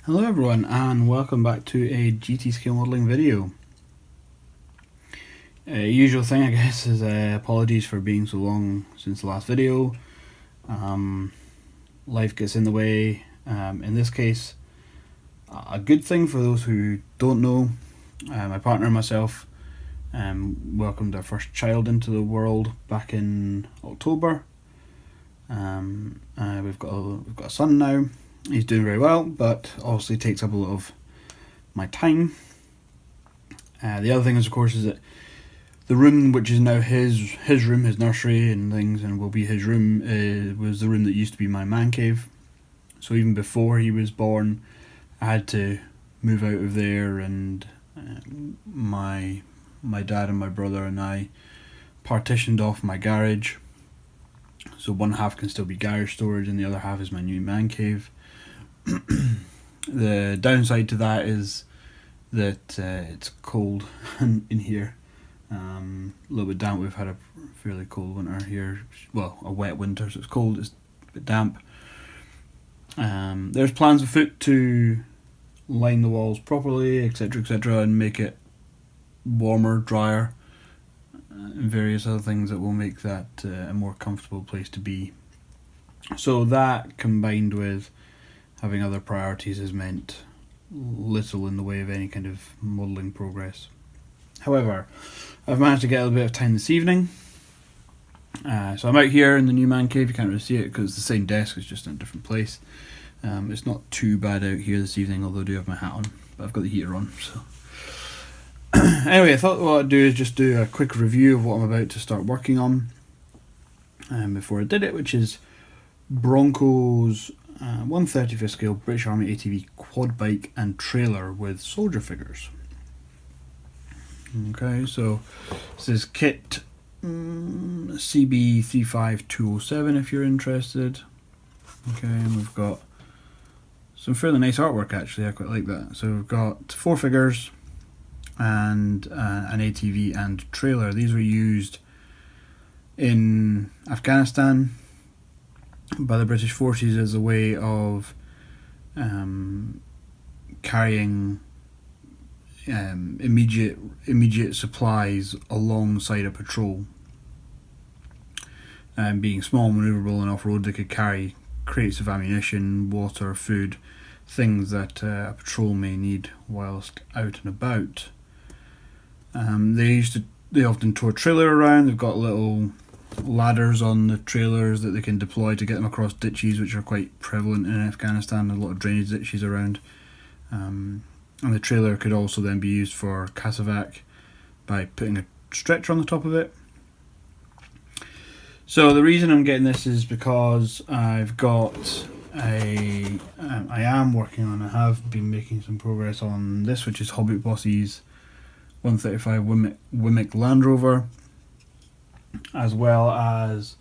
Hello everyone and welcome back to a GT scale modelling video. Usual thing I guess is apologies for being so long since the last video. Life gets in the way. In this case, a good thing for those who don't know, my partner and myself welcomed our first child into the world back in October. We've got a son now. He's doing very well, but obviously takes up a lot of my time. The other thing is, of course, is that the room, which is now his room, his nursery and things, and will be his room, was the room that used to be my man cave. So even before he was born, I had to move out of there, and my dad and my brother and I partitioned off my garage. So one half can still be garage storage, and the other half is my new man cave. The downside to that is that it's cold in here, a little bit damp. We've had a fairly cold winter here, well, a wet winter, so it's cold, it's a bit damp. There's plans afoot to line the walls properly, etc, and make it warmer, drier, and various other things that will make that a more comfortable place to be. So that, combined with having other priorities, has meant little in the way of any kind of modelling progress. However, I've managed to get a little bit of time this evening. So I'm out here in the new man cave. You can't really see it because it's the same desk, it's just in a different place. It's not too bad out here this evening, although I do have my hat on, but I've got the heater on. So anyway, I thought what I'd do is just do a quick review of what I'm about to start working on before I did it, which is Bronco's 1/35 scale British Army ATV quad bike and trailer with soldier figures. Okay, so this is kit CB35207 if you're interested. Okay, and we've got some fairly nice artwork actually, I quite like that. So we've got 4 figures and an ATV and trailer. These were used in Afghanistan by the British forces as a way of carrying immediate supplies alongside a patrol. Being small, manoeuvrable and off-road, they could carry crates of ammunition, water, food, things that a patrol may need whilst out and about. They often tow a trailer around. They've got little ladders on the trailers that they can deploy to get them across ditches, which are quite prevalent in Afghanistan. A lot of drainage ditches around, and the trailer could also then be used for casevac by putting a stretcher on the top of it. So the reason I'm getting this is because I've got I have been making some progress on this, which is Hobbit Boss's 135 Wimmick Land Rover, as well as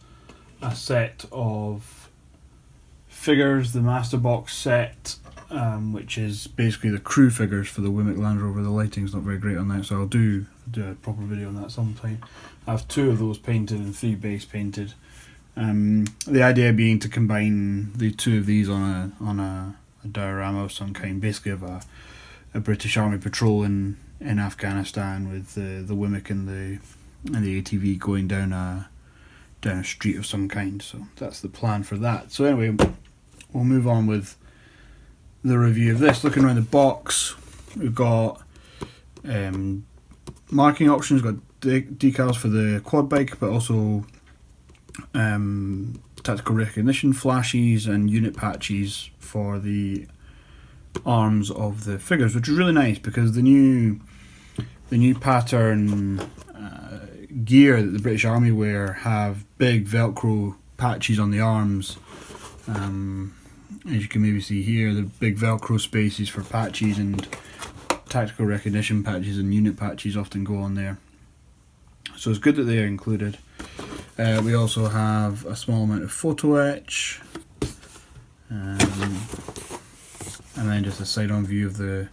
a set of figures, the Master Box set, which is basically the crew figures for the Wimmick Land Rover. The lighting's not very great on that, so I'll do a proper video on that sometime. I have 2 of those painted and 3 base painted. The idea being to combine the 2 of these on a diorama of some kind, basically of a British Army patrol in Afghanistan, with the Wimmick and the ATV going down a street of some kind. So that's the plan for that. So anyway, we'll move on with the review of this. Looking around the box, we've got marking options, got decals for the quad bike, but also tactical recognition flashes and unit patches for the arms of the figures, which is really nice because the new pattern gear that the British Army wear have big Velcro patches on the arms. As you can maybe see here, the big Velcro spaces for patches, and tactical recognition patches and unit patches often go on there. So it's good that they are included. We also have a small amount of photo etch, and then just a side-on view of the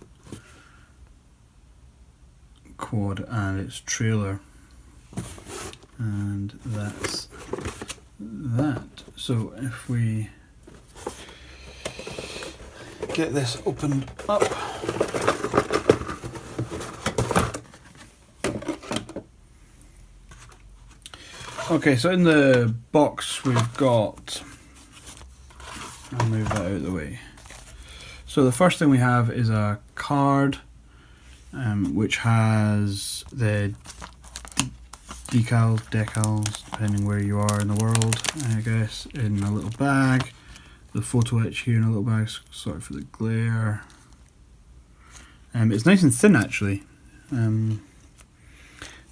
quad and its trailer, and that's that. So if we get this opened up. Okay, so in the box we've got, I'll move that out of the way. So the first thing we have is a card which has the decals, depending where you are in the world, I guess, in a little bag. The photo etch here in a little bag, sorry for the glare. It's nice and thin actually.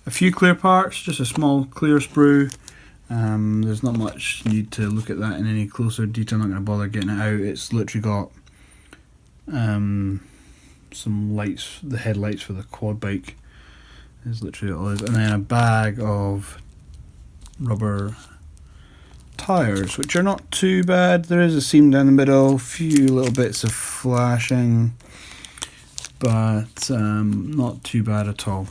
A few clear parts, just a small clear sprue. There's not much need to look at that in any closer detail. I'm not going to bother getting it out. It's literally got some lights, the headlights for the quad bike is literally all it is, and then a bag of rubber tyres, which are not too bad. There is a seam down the middle, a few little bits of flashing, but not too bad at all.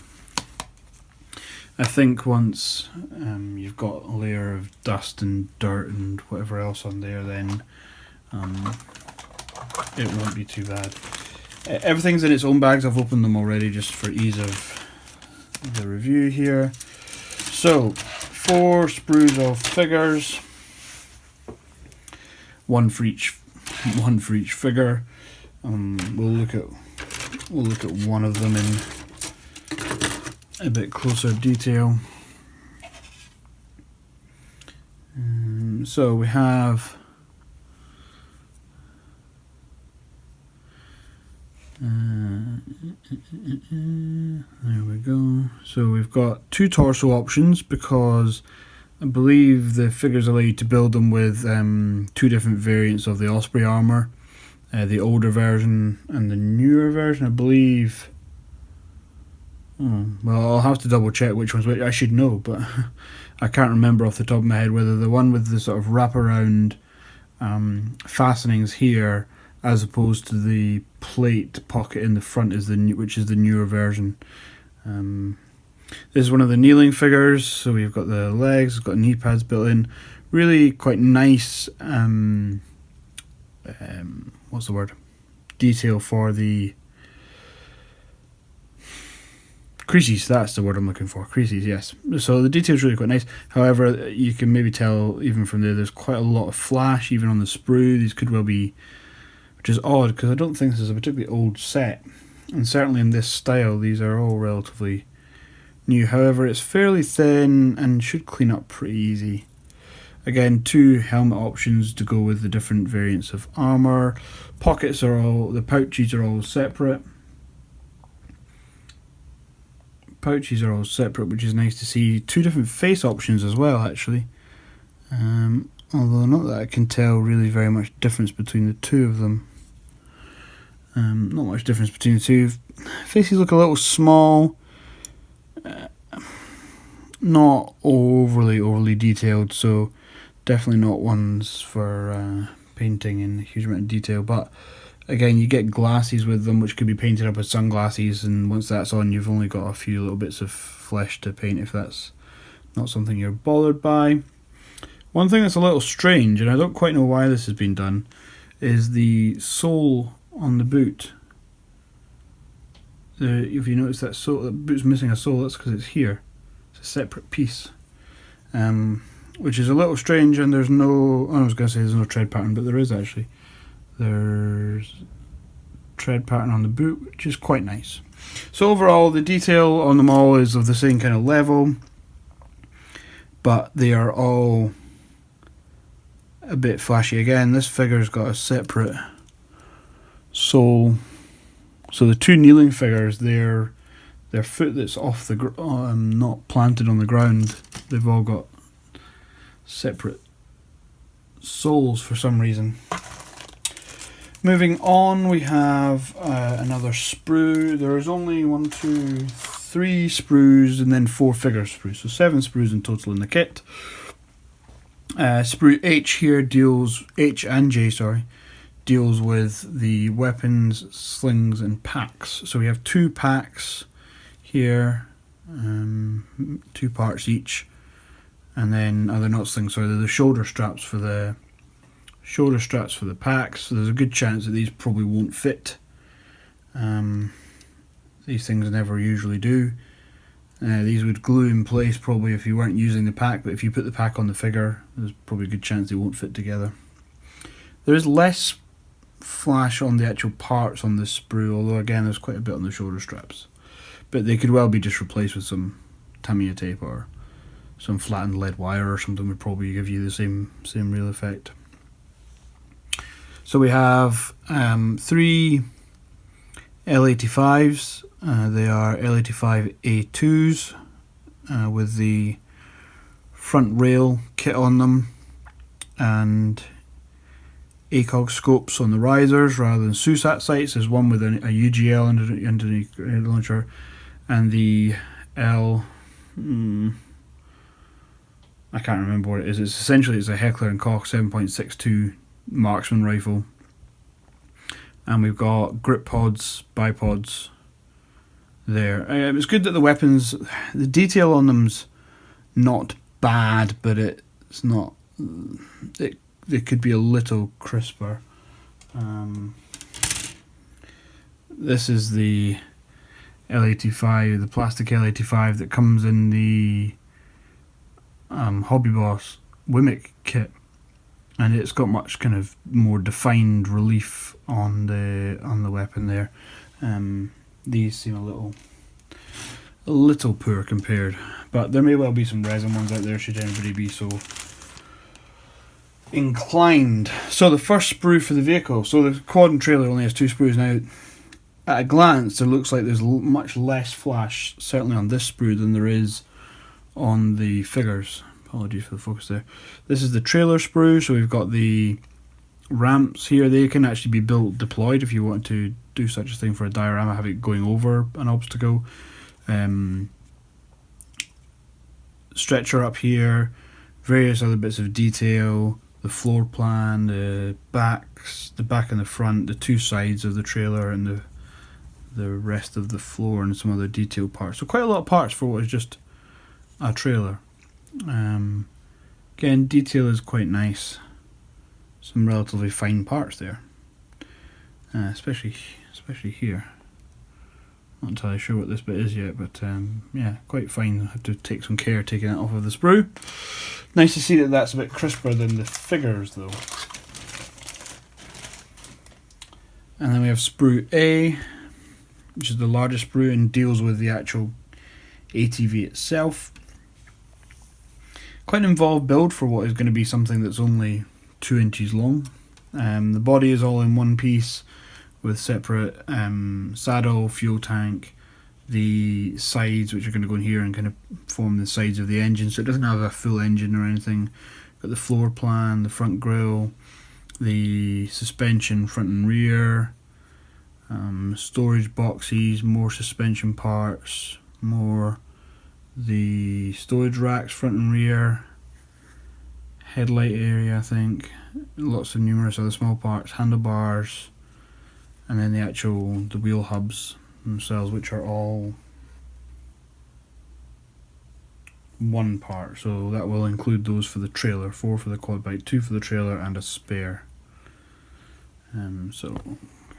I think once you've got a layer of dust and dirt and whatever else on there, then it won't be too bad. Everything's in its own bags. I've opened them already just for ease of the review here. So 4 sprues of figures, one for each figure. We'll look at one of them in a bit closer detail. So we have there we go. So we've got 2 torso options because I believe the figures allow you to build them with 2 different variants of the Osprey armour, the older version and the newer version, I believe. Well, I'll have to double check which ones. I should know, but I can't remember off the top of my head whether the one with the sort of wraparound fastenings here, as opposed to the plate pocket in the front, is which is the newer version. This is one of the kneeling figures. So we've got the legs, it's got knee pads built in. Really quite nice. What's the word? Detail for the creases, that's the word I'm looking for. Creases, yes. So the detail is really quite nice. However, you can maybe tell even from there's quite a lot of flash even on the sprue. These could well be, which is odd because I don't think this is a particularly old set. And certainly in this style, these are all relatively new. However, it's fairly thin and should clean up pretty easy. Again, 2 helmet options to go with the different variants of armour. Pockets are the pouches are all separate. Pouches are all separate, which is nice to see. 2 different face options as well, actually. Although not that I can tell really very much difference between the 2 of them. Not much difference between the 2. Faces look a little small. Not overly detailed, so definitely not ones for painting in a huge amount of detail. But again, you get glasses with them, which could be painted up as sunglasses, and once that's on, you've only got a few little bits of flesh to paint if that's not something you're bothered by. One thing that's a little strange, and I don't quite know why this has been done, is the sole on the boot. If you notice that the boot's missing a sole, that's because it's here. It's a separate piece, which is a little strange. And there's no, I was going to say there's no tread pattern, but there is actually. There's tread pattern on the boot, which is quite nice. So overall, the detail on them all is of the same kind of level, but they are all a bit flashy. Again, this figure's got a separate sole. So the 2 kneeling figures, their foot that's off the not planted on the ground, they've all got separate soles for some reason. Moving on, we have another sprue. There is only 1, 2, 3 sprues and then 4 figure sprues, so 7 sprues in total in the kit. Sprue H here H and J deals with the weapons, slings and packs. So we have 2 packs here, 2 parts each, and then they're not slings, sorry, they're the shoulder straps for the shoulder straps for the packs, so there's a good chance that these probably won't fit. These things never usually do. These would glue in place probably if you weren't using the pack, but if you put the pack on the figure, there's probably a good chance they won't fit together. There is less flash on the actual parts on this sprue, although again there's quite a bit on the shoulder straps. But they could well be just replaced with some Tamiya tape or some flattened lead wire or something would probably give you the same real effect. So we have 3 L85s. They are L85 A2s with the front rail kit on them and ACOG scopes on the risers rather than SUSAT sights. There's one with a UGL underneath the launcher, and the L... I can't remember what it is. It's essentially a Heckler & Koch 7.62 marksman rifle. And we've got grip pods, bipods there. It's good that the weapons, the detail on them's not bad, but it's not... It could be a little crisper. This is the L85, the plastic L85 that comes in the Hobby Boss Wimmick kit, and it's got much kind of more defined relief on the weapon there. These seem a little poor compared, but there may well be some resin ones out there should anybody be so inclined. So the first sprue for the vehicle, so the quad and trailer only has 2 sprues. Now at a glance there looks like there's much less flash certainly on this sprue than there is on the figures. Apologies for the focus there. This is the trailer sprue, so we've got the ramps here. They can actually be built deployed if you want to do such a thing for a diorama, have it going over an obstacle. Stretcher up here, various other bits of detail, the floor plan, the back and the front, the 2 sides of the trailer, and the rest of the floor, and some other detailed parts. So quite a lot of parts for what is just a trailer. Again, detail is quite nice. Some relatively fine parts there, especially here. Not entirely sure what this bit is yet, but yeah, quite fine. I have to take some care taking it off of the sprue. Nice to see that that's a bit crisper than the figures though. And then we have sprue A, which is the largest sprue and deals with the actual ATV itself. Quite an involved build for what is going to be something that's only 2 inches long. The body is all in one piece with separate saddle, fuel tank, the sides which are going to go in here and kind of form the sides of the engine, so it doesn't have a full engine or anything. Got the floor plan, the front grille, the suspension front and rear, storage boxes, more suspension parts, more the storage racks front and rear, headlight area, I think, lots of numerous other small parts, handlebars, and then the wheel hubs themselves, which are all one part, so that will include those for the trailer, 4 for the quad bike, 2 for the trailer, and a spare. So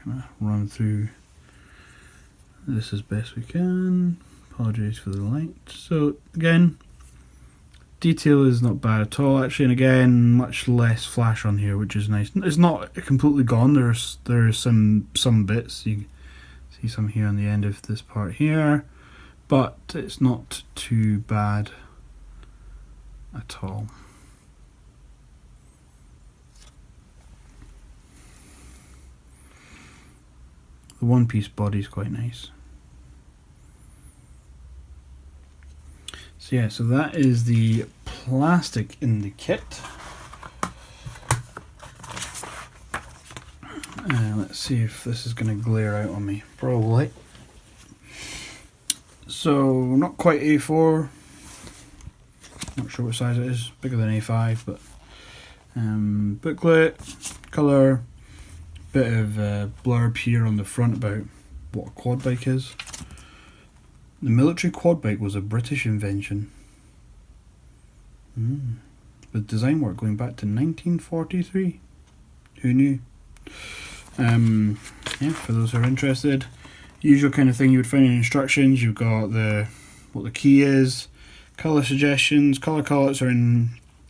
gonna run through this as best we can. Apologies for the light. So again, detail is not bad at all actually, and again much less flash on here, which is nice. It's not completely gone. There's some bits. You see some here on the end of this part here, but it's not too bad at all. The one-piece body is quite nice. So yeah, so that is the plastic in the kit. Let's see if this is going to glare out on me. Probably. So not quite A4. Not sure what size it is. Bigger than A5, but booklet, colour, bit of blurb here on the front about what a quad bike is. The military quad bike was a British invention, with design work going back to 1943. Who knew? Yeah, for those who are interested, usual kind of thing you would find in instructions. You've got what the key is, colour suggestions. Colour palettes are in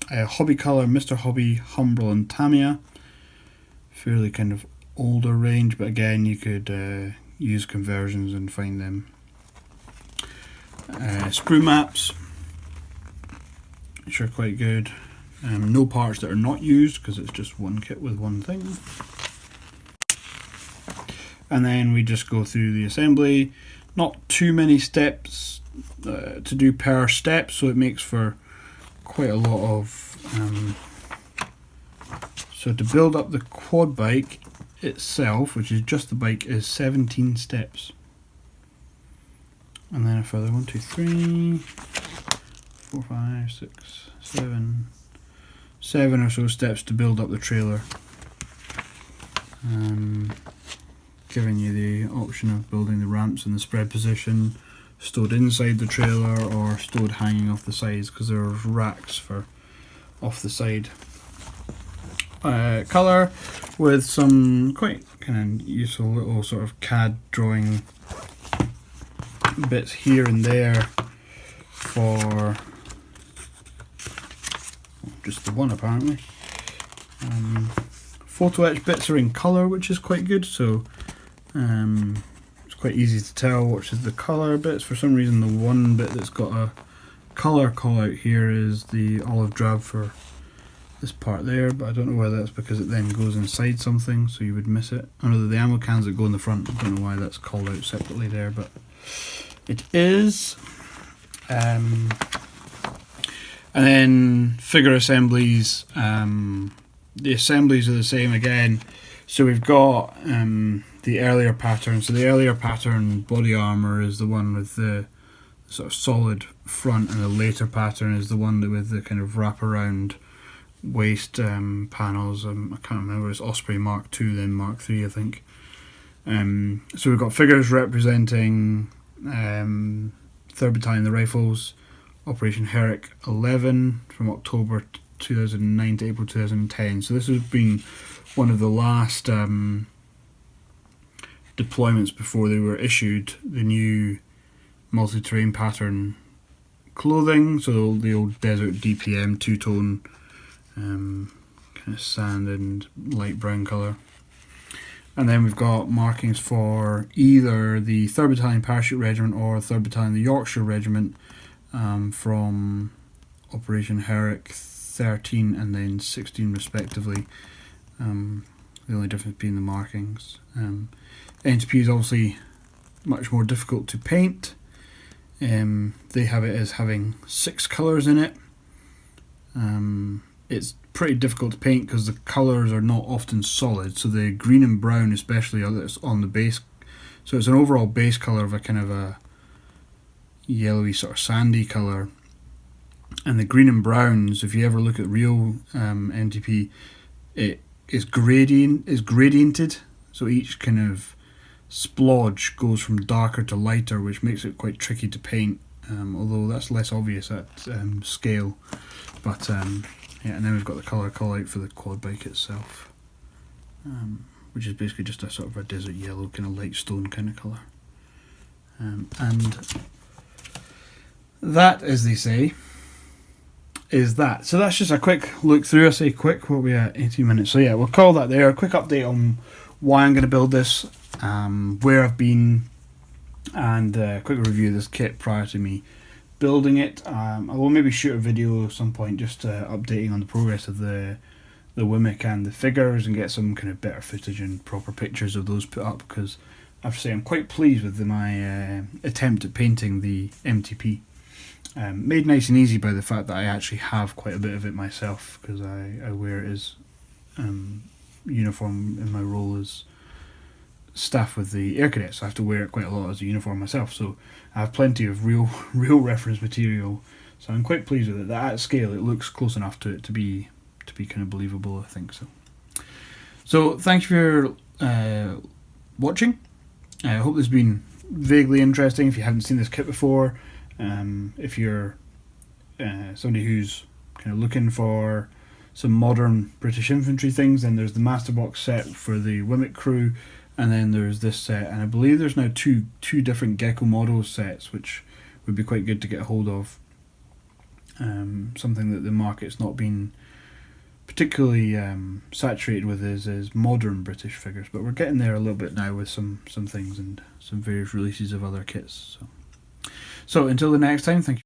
Hobby Colour, Mr. Hobby, Humbrol and Tamiya. Fairly kind of older range, but again you could use conversions and find them. Sprue maps, which are quite good. No parts that are not used because it's just one kit with one thing. And then we just go through the assembly. Not too many steps to do per step, so it makes for quite a lot of... so to build up the quad bike itself, which is just the bike, is 17 steps. And then a further 1, 2, 3, 4, 5, 6, 7 or so steps to build up the trailer. Giving you the option of building the ramps in the spread position, stowed inside the trailer or stowed hanging off the sides, because there are racks for off the side. Colour with some quite kind of useful little sort of CAD drawing bits here and there for just the one apparently. Photo etch bits are in colour, which is quite good, so it's quite easy to tell which is the colour bits. For some reason the one bit that's got a colour call out here is the olive drab for this part there, but I don't know whether that's because it then goes inside something, so you would miss it. I know the ammo cans that go in the front, I don't know why that's called out separately there, but it is. And then figure assemblies. The assemblies are the same again. So we've got the earlier pattern. So the earlier pattern body armour is the one with the sort of solid front, and the later pattern is the one with the kind of wraparound waist panels. I can't remember, it's Osprey Mark II, then Mark III I think. So we've got figures representing 3rd Battalion the Rifles, Operation Herrick 11 from October 2009 to April 2010. So this has been one of the last deployments before they were issued the new multi-terrain pattern clothing. So the old Desert DPM two-tone kind of sand and light brown colour. And then we've got markings for either the 3rd Battalion Parachute Regiment or 3rd Battalion the Yorkshire Regiment from Operation Herrick 13 and then 16 respectively. The only difference being the markings. NTP is obviously much more difficult to paint. They have it as having 6 colours in it. It's pretty difficult to paint because the colours are not often solid, so the green and brown especially are on the base, so it's an overall base colour of a kind of a yellowy sort of sandy colour, and the green and browns, if you ever look at real NTP, it is gradiented, so each kind of splodge goes from darker to lighter, which makes it quite tricky to paint, although that's less obvious at scale. But yeah, and then we've got the colour call out for the quad bike itself, which is basically just a sort of a desert yellow kind of light stone kind of colour. And that, as they say, is that. So that's just a quick look through. I say quick, what are we at, 18 minutes. So yeah, we'll call that there. A quick update on why I'm going to build this, where I've been, and a quick review of this kit prior to me building it. I will maybe shoot a video at some point just updating on the progress of the Wimic and the figures, and get some kind of better footage and proper pictures of those put up, because I have to say I'm quite pleased with my attempt at painting the MTP. Made nice and easy by the fact that I actually have quite a bit of it myself, because I wear it as uniform in my role as staff with the Air Cadets, so I have to wear it quite a lot as a uniform myself, so I have plenty of real reference material, so I'm quite pleased with it. That at scale it looks close enough to it to be kind of believable, I think so. So thanks for watching. I hope this has been vaguely interesting. If you haven't seen this kit before, if you're somebody who's kind of looking for some modern British infantry things. Then there's the Master Box set for the Wimmick crew, and then there's this set, and I believe there's now two different Gecko models sets, which would be quite good to get a hold of. Something that the market's not been particularly saturated with is modern British figures, but we're getting there a little bit now with some things and some various releases of other kits. So until the next time, thank you.